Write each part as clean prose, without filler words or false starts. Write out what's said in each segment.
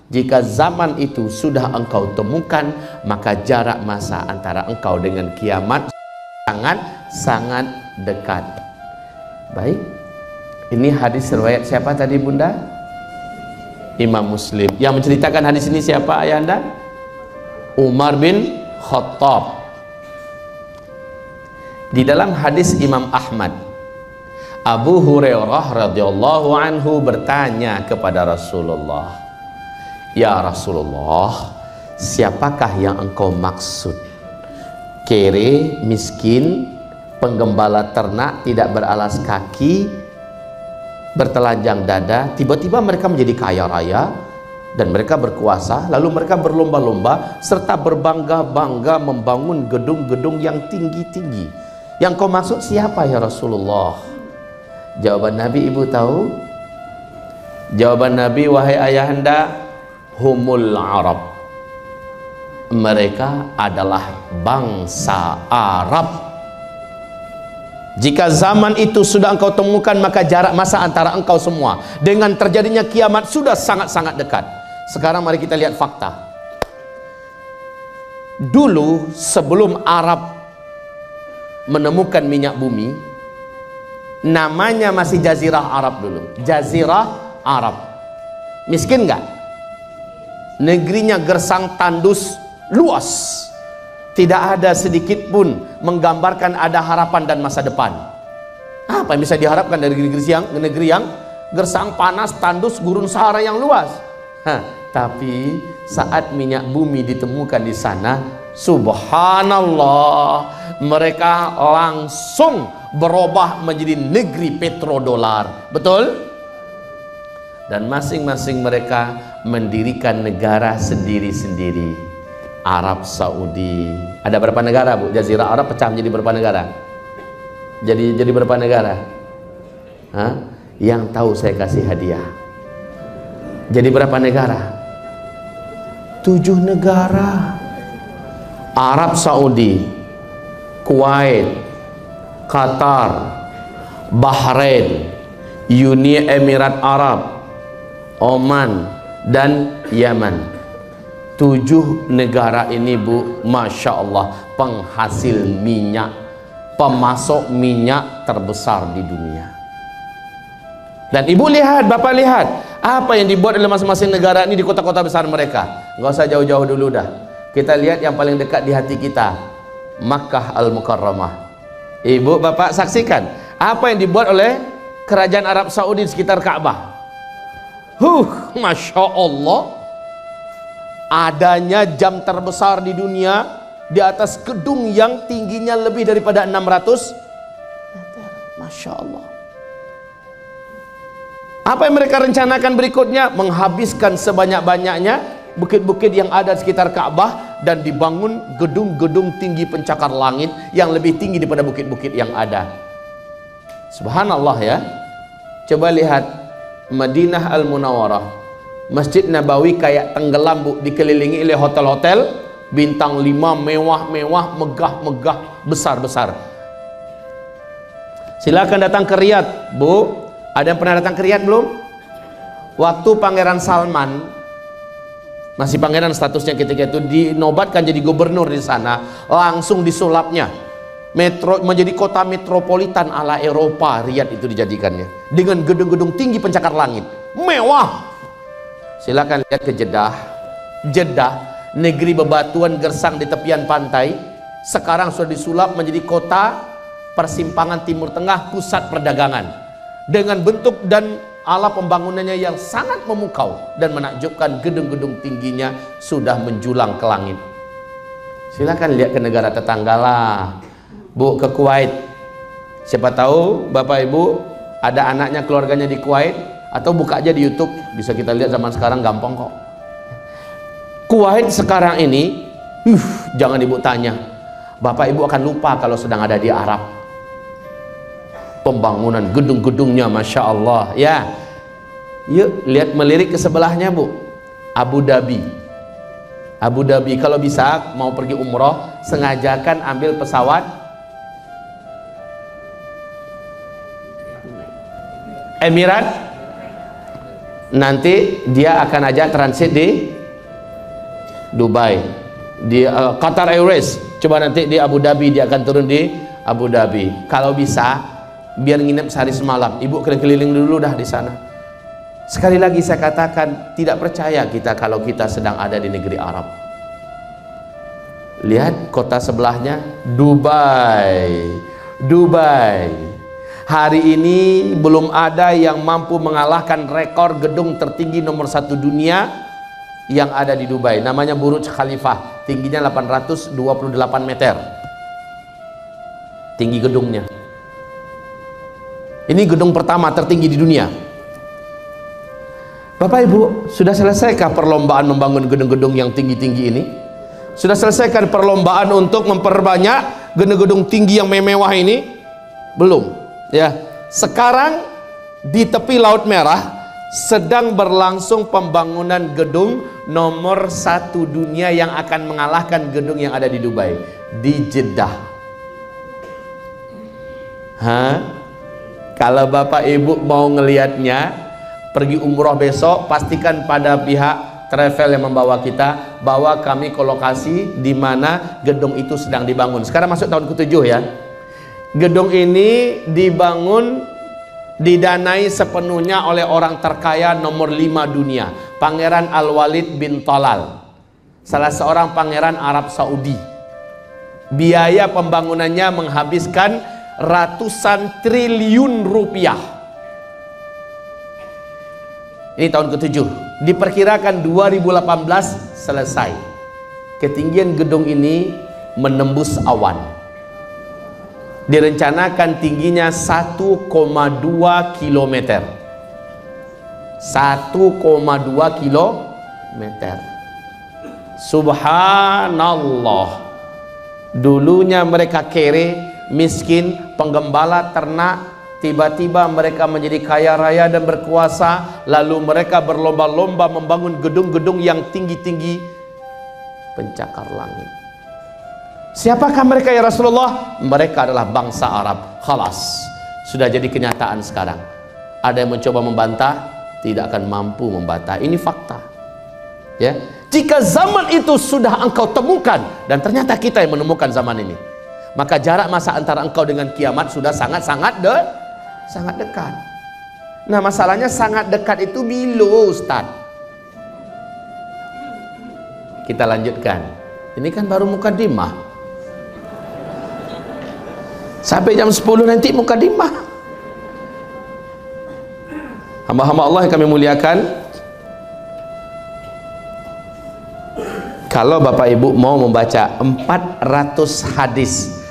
Jika zaman itu sudah engkau temukan, maka jarak masa antara engkau dengan kiamat sangat dekat. Baik, ini hadis riwayat siapa tadi Bunda? Imam Muslim. Yang menceritakan hadis ini siapa ayahanda? Umar bin Khattab. Di dalam hadis Imam Ahmad, Abu Hurairah radhiyallahu anhu bertanya kepada Rasulullah, "Ya Rasulullah, siapakah yang engkau maksud? Kere, miskin, penggembala ternak, tidak beralas kaki, bertelanjang dada, tiba-tiba mereka menjadi kaya raya dan mereka berkuasa, lalu mereka berlomba-lomba serta berbangga-bangga membangun gedung-gedung yang tinggi-tinggi. Yang kau maksud siapa ya Rasulullah?" Jawaban Nabi, ibu tahu? Jawaban Nabi, wahai ayahanda, humul Arab. Mereka adalah bangsa Arab. Jika zaman itu sudah engkau temukan, maka jarak masa antara engkau semua dengan terjadinya kiamat sudah sangat-sangat dekat. Sekarang mari kita lihat fakta. Dulu sebelum Arab menemukan minyak bumi, namanya masih Jazirah Arab dulu. Jazirah Arab. Miskin nggak? Negerinya gersang tandus, luas. Tidak ada sedikit pun menggambarkan ada harapan dan masa depan. Apa yang bisa diharapkan dari negeri yang gersang, panas, tandus, gurun Sahara yang luas? Tapi saat minyak bumi ditemukan di sana, subhanallah, mereka langsung berubah menjadi negeri petrodolar. Betul? Dan masing-masing mereka mendirikan negara sendiri-sendiri. Arab Saudi. Ada berapa negara, Bu? Jazirah Arab pecah menjadi berapa negara? Jadi berapa negara? Yang tahu saya kasih hadiah. Jadi berapa negara? 7 negara. Arab Saudi, Kuwait, Qatar, Bahrain, Uni Emirat Arab, Oman, dan Yaman. 7 negara ini, Bu, Masya Allah, penghasil minyak, pemasok minyak terbesar di dunia. Dan ibu lihat, bapak lihat, apa yang dibuat oleh masing-masing negara ini di kota-kota besar mereka. Nggak usah jauh-jauh dulu dah. Kita lihat yang paling dekat di hati kita, Makkah Al-Mukarramah. Ibu, bapak saksikan apa yang dibuat oleh kerajaan Arab Saudi di sekitar Ka'bah. Masya Allah, adanya jam terbesar di dunia di atas gedung yang tingginya lebih daripada 600 meter. Masya Allah. Apa yang mereka rencanakan berikutnya? Menghabiskan sebanyak-banyaknya bukit-bukit yang ada di sekitar Ka'bah dan dibangun gedung-gedung tinggi pencakar langit yang lebih tinggi daripada bukit-bukit yang ada. Subhanallah ya. Coba lihat Madinah Al-Munawwarah, Masjid Nabawi kayak tenggelam, Bu, dikelilingi oleh hotel-hotel bintang 5 mewah-mewah, megah-megah, besar-besar. Silakan datang ke Riyadh, Bu. Ada yang pernah datang ke Riyadh belum? Waktu Pangeran Salman, masih pangeran statusnya ketika itu, dinobatkan jadi gubernur di sana, langsung disulapnya. Menjadi kota metropolitan ala Eropa, Riyadh itu dijadikannya dengan gedung-gedung tinggi pencakar langit, mewah. Silakan lihat ke Jeddah. Jeddah, negeri bebatuan gersang di tepian pantai, sekarang sudah disulap menjadi kota persimpangan Timur Tengah, pusat perdagangan, dengan bentuk dan ala pembangunannya yang sangat memukau dan menakjubkan. Gedung-gedung tingginya sudah menjulang ke langit. Silakan lihat ke negara tetangga lah, Bu, ke Kuwait. Siapa tahu Bapak Ibu ada anaknya, keluarganya di Kuwait, atau buka aja di YouTube, bisa kita lihat, zaman sekarang gampang kok. Kuwait sekarang ini, jangan ibu tanya, Bapak Ibu akan lupa kalau sedang ada di Arab. Pembangunan gedung-gedungnya Masya Allah ya. Yuk lihat, melirik ke sebelahnya, Bu, Abu Dhabi. Abu Dhabi, kalau bisa mau pergi umroh, sengajakan ambil pesawat nanti dia akan ajak transit di Dubai, di Qatar Airways. Coba nanti di Abu Dhabi, dia akan turun di Abu Dhabi. Kalau bisa, biar nginep sehari semalam. Ibu keliling dulu dah di sana. Sekali lagi saya katakan, tidak percaya kita kalau kita sedang ada di negeri Arab. Lihat kota sebelahnya, Dubai. Dubai. Hari ini belum ada yang mampu mengalahkan rekor gedung tertinggi nomor 1 dunia yang ada di Dubai. Namanya Burj Khalifah. Tingginya 828 meter. Tinggi gedungnya. Ini gedung pertama tertinggi di dunia. Bapak Ibu, sudah selesaikah perlombaan membangun gedung-gedung yang tinggi-tinggi ini? Sudah selesaikan perlombaan untuk memperbanyak gedung-gedung tinggi yang mewah ini? Belum. Ya, sekarang di tepi Laut Merah sedang berlangsung pembangunan gedung nomor 1 dunia yang akan mengalahkan gedung yang ada di Dubai, di Jeddah. Kalau Bapak Ibu mau ngelihatnya, pergi umroh besok, pastikan pada pihak travel yang membawa kita, bawa kami ke lokasi di mana gedung itu sedang dibangun. Sekarang masuk tahun ke-7 ya. Gedung ini dibangun, didanai sepenuhnya oleh orang terkaya nomor 5 dunia, Pangeran Al-Walid bin Talal, salah seorang pangeran Arab Saudi. Biaya pembangunannya menghabiskan ratusan triliun rupiah. Ini tahun ke-7. Diperkirakan 2018 selesai. Ketinggian gedung ini menembus awan. Direncanakan tingginya 1,2 kilometer. 1,2 kilometer. Subhanallah. Dulunya mereka kere, miskin, penggembala ternak, tiba-tiba mereka menjadi kaya raya dan berkuasa. Lalu mereka berlomba-lomba membangun gedung-gedung yang tinggi-tinggi, pencakar langit. Siapakah mereka ya Rasulullah? Mereka adalah bangsa Arab. Khalas, sudah jadi kenyataan sekarang. Ada yang mencoba membantah, tidak akan mampu membantah. Ini fakta. Ya, jika zaman itu sudah engkau temukan, dan ternyata kita yang menemukan zaman ini, maka jarak masa antara engkau dengan kiamat sudah sangat-sangat dekat. Nah, masalahnya sangat dekat itu bila, Ustaz? Kita lanjutkan. Ini kan baru mukadimah. Sampai jam 10 nanti mukadimah. Hamba-hamba Allah yang kami muliakan, kalau Bapak Ibu mau membaca 400 hadis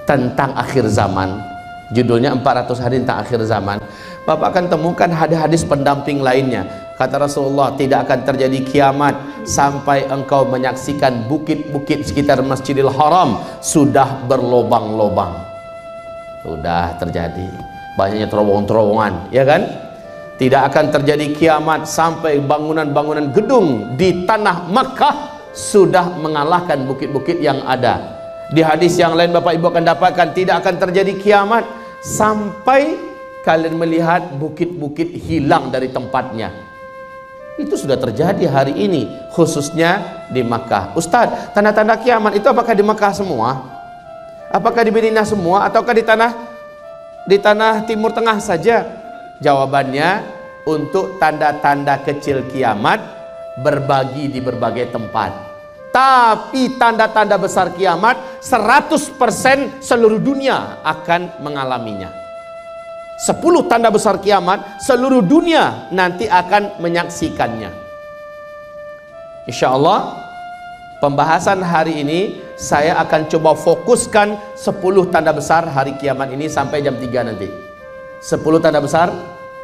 tentang akhir zaman, judulnya 400 hadis tentang akhir zaman, Bapak akan temukan hadis-hadis pendamping lainnya. Kata Rasulullah, tidak akan terjadi kiamat sampai engkau menyaksikan bukit-bukit sekitar Masjidil Haram sudah berlobang-lobang. Sudah terjadi banyaknya terowongan-terowongan, ya kan? Tidak akan terjadi kiamat sampai bangunan-bangunan gedung di tanah Makkah sudah mengalahkan bukit-bukit yang ada. Di hadis yang lain Bapak Ibu akan dapatkan, tidak akan terjadi kiamat sampai kalian melihat bukit-bukit hilang dari tempatnya. Itu sudah terjadi hari ini, khususnya di Makkah. Ustadz, tanda-tanda kiamat itu apakah di Makkah semua? Apakah di Madinah semua? Ataukah di tanah Timur Tengah saja? Jawabannya, untuk tanda-tanda kecil kiamat berbagi di berbagai tempat. Tapi tanda-tanda besar kiamat 100% seluruh dunia akan mengalaminya. 10 tanda besar kiamat seluruh dunia nanti akan menyaksikannya. Insya Allah pembahasan hari ini saya akan coba fokuskan 10 tanda besar hari kiamat ini sampai jam 3 nanti. 10 tanda besar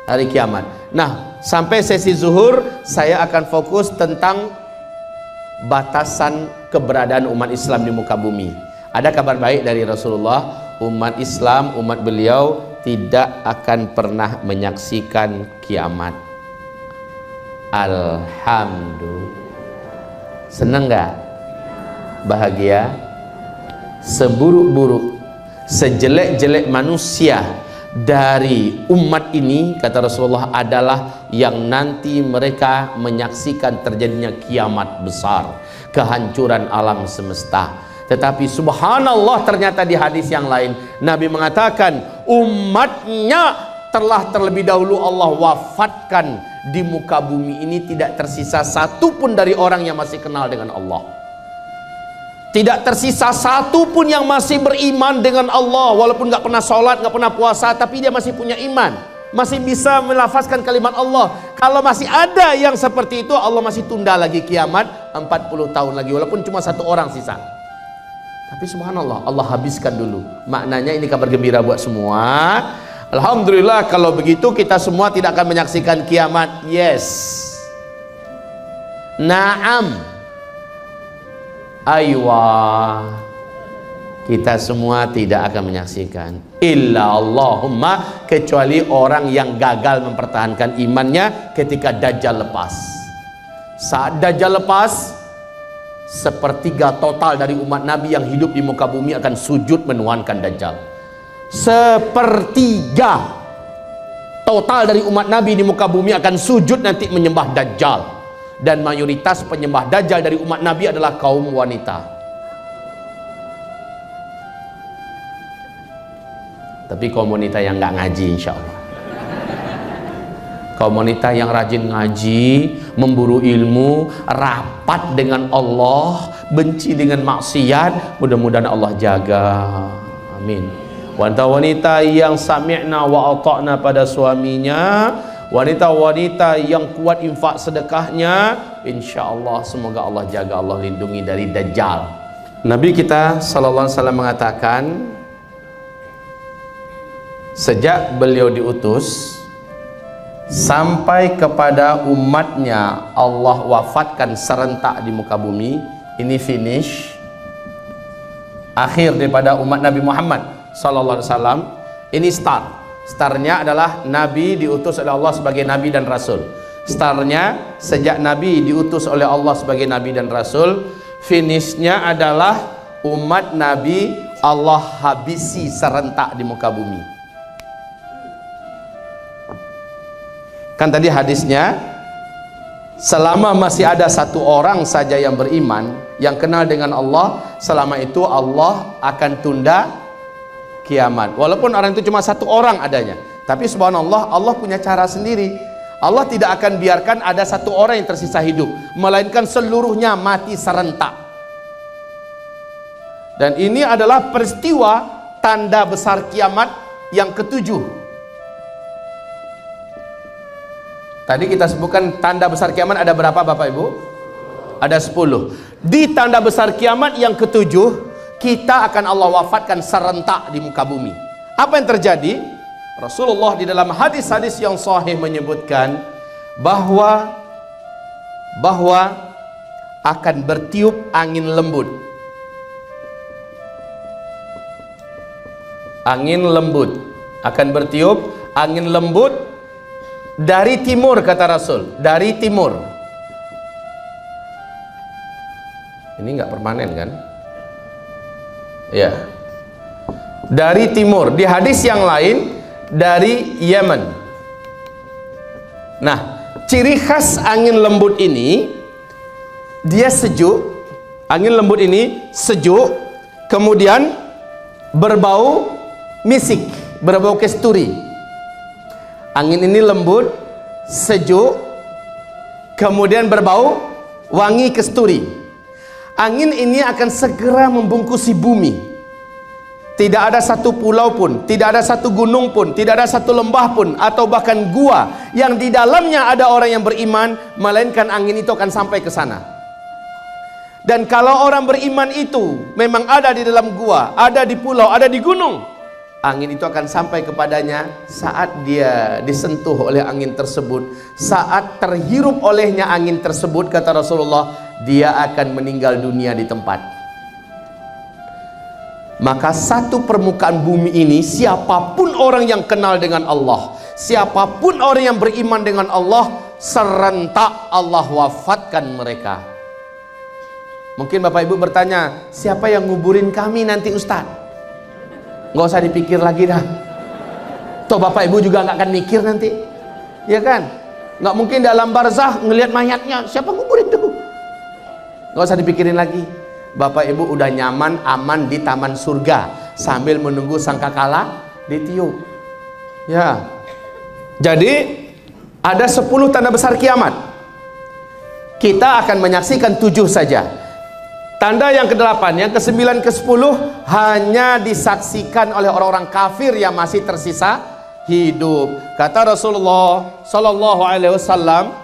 hari kiamat. Nah, sampai sesi zuhur saya akan fokus tentang batasan keberadaan umat Islam di muka bumi. Ada kabar baik dari Rasulullah, umat Islam, umat beliau tidak akan pernah menyaksikan kiamat. Alhamdulillah. Senang nggak? Bahagia? Seburuk-buruk, sejelek-jelek manusia dari umat ini, kata Rasulullah, adalah yang nanti mereka menyaksikan terjadinya kiamat besar, kehancuran alam semesta. Tetapi subhanallah, ternyata di hadis yang lain Nabi mengatakan umatnya telah terlebih dahulu Allah wafatkan di muka bumi ini, tidak tersisa satu pun dari orang yang masih kenal dengan Allah. Tidak tersisa satu pun yang masih beriman dengan Allah, walaupun nggak pernah sholat, nggak pernah puasa, tapi dia masih punya iman, masih bisa melafazkan kalimat Allah. Kalau masih ada yang seperti itu, Allah masih tunda lagi kiamat 40 tahun lagi, walaupun cuma satu orang sisa. Tapi subhanallah, Allah habiskan dulu. Maknanya ini kabar gembira buat semua. Alhamdulillah, kalau begitu kita semua tidak akan menyaksikan kiamat. Yes, naam, aywa, kita semua tidak akan menyaksikan. Illa Allahumma, kecuali orang yang gagal mempertahankan imannya ketika Dajjal lepas. Saat Dajjal lepas, sepertiga total dari umat Nabi yang hidup di muka bumi akan sujud menuhankan Dajjal. Sepertiga total dari umat Nabi di muka bumi akan sujud nanti menyembah Dajjal. Dan mayoritas penyembah Dajjal dari umat Nabi adalah kaum wanita. Tapi kaum wanita yang nggak ngaji, insya Allah. Kaum wanita yang rajin ngaji, memburu ilmu, rapat dengan Allah, benci dengan maksiat, mudah-mudahan Allah jaga. Amin. Wanita-wanita yang sami'na wa ata'na pada suaminya, wanita-wanita yang kuat infak sedekahnya, insya Allah semoga Allah jaga, Allah lindungi dari Dajjal. Nabi kita sallallahu alaihi wasallam mengatakan, sejak beliau diutus sampai kepada umatnya Allah wafatkan serentak di muka bumi, ini finish, akhir daripada umat Nabi Muhammad sallallahu alaihi wasallam. Ini start. Startnya adalah Nabi diutus oleh Allah sebagai Nabi dan Rasul. Startnya sejak Nabi diutus oleh Allah sebagai Nabi dan Rasul. Finishnya adalah umat Nabi Allah habisi serentak di muka bumi. Kan tadi hadisnya, selama masih ada satu orang saja yang beriman, yang kenal dengan Allah, selama itu Allah akan tunda kiamat. Walaupun orang itu cuma satu orang adanya, tapi subhanallah, Allah punya cara sendiri. Allah tidak akan biarkan ada satu orang yang tersisa hidup, melainkan seluruhnya mati serentak. Dan ini adalah peristiwa tanda besar kiamat yang ketujuh. Tadi kita sebutkan tanda besar kiamat ada berapa Bapak Ibu? Ada 10. Di tanda besar kiamat yang ketujuh, kita akan Allah wafatkan serentak di muka bumi. Apa yang terjadi? Rasulullah di dalam hadis-hadis yang sahih menyebutkan bahwa akan bertiup angin lembut. Angin lembut akan bertiup angin lembut dari timur, kata Rasul, dari timur. Ini nggak permanen kan? Ya, dari timur. Di hadis yang lain dari Yemen. Nah, ciri khas angin lembut ini, dia sejuk. Angin lembut ini sejuk, kemudian berbau misik, berbau kasturi. Angin ini lembut, sejuk, kemudian berbau wangi kasturi. Angin ini akan segera membungkusi bumi. Tidak ada satu pulau pun, tidak ada satu gunung pun, tidak ada satu lembah pun, atau bahkan gua yang di dalamnya ada orang yang beriman, melainkan angin itu akan sampai ke sana. Dan kalau orang beriman itu memang ada di dalam gua, ada di pulau, ada di gunung, angin itu akan sampai kepadanya saat dia disentuh oleh angin tersebut. Saat terhirup olehnya angin tersebut, kata Rasulullah, dia akan meninggal dunia di tempat. Maka satu permukaan bumi ini, siapapun orang yang kenal dengan Allah, siapapun orang yang beriman dengan Allah, serentak Allah wafatkan mereka. Mungkin Bapak Ibu bertanya, siapa yang nguburin kami nanti Ustadz? Nggak usah dipikir lagi dah. Toh bapak ibu juga nggak akan mikir nanti, ya kan? Nggak mungkin dalam barzah ngelihat mayatnya, siapa ngubur itu? Nggak usah dipikirin lagi. Bapak ibu udah nyaman, aman di taman surga sambil menunggu sangkakala ditiup. Ya. Jadi ada 10 tanda besar kiamat. Kita akan menyaksikan 7 saja. Tanda yang ke-8, yang ke-9, ke-10 hanya disaksikan oleh orang-orang kafir yang masih tersisa hidup. Kata Rasulullah sallallahu alaihi wasallam,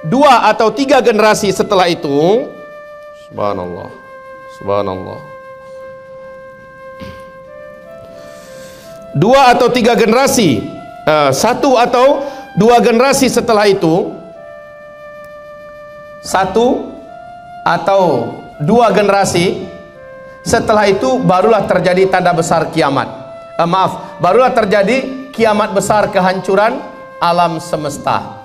2 atau 3 generasi setelah itu, subhanallah, subhanallah, 2 atau 3 generasi, 1 atau 2 generasi setelah itu, 1 atau 2 generasi setelah itu barulah terjadi tanda besar kiamat. Barulah terjadi kiamat besar, kehancuran alam semesta.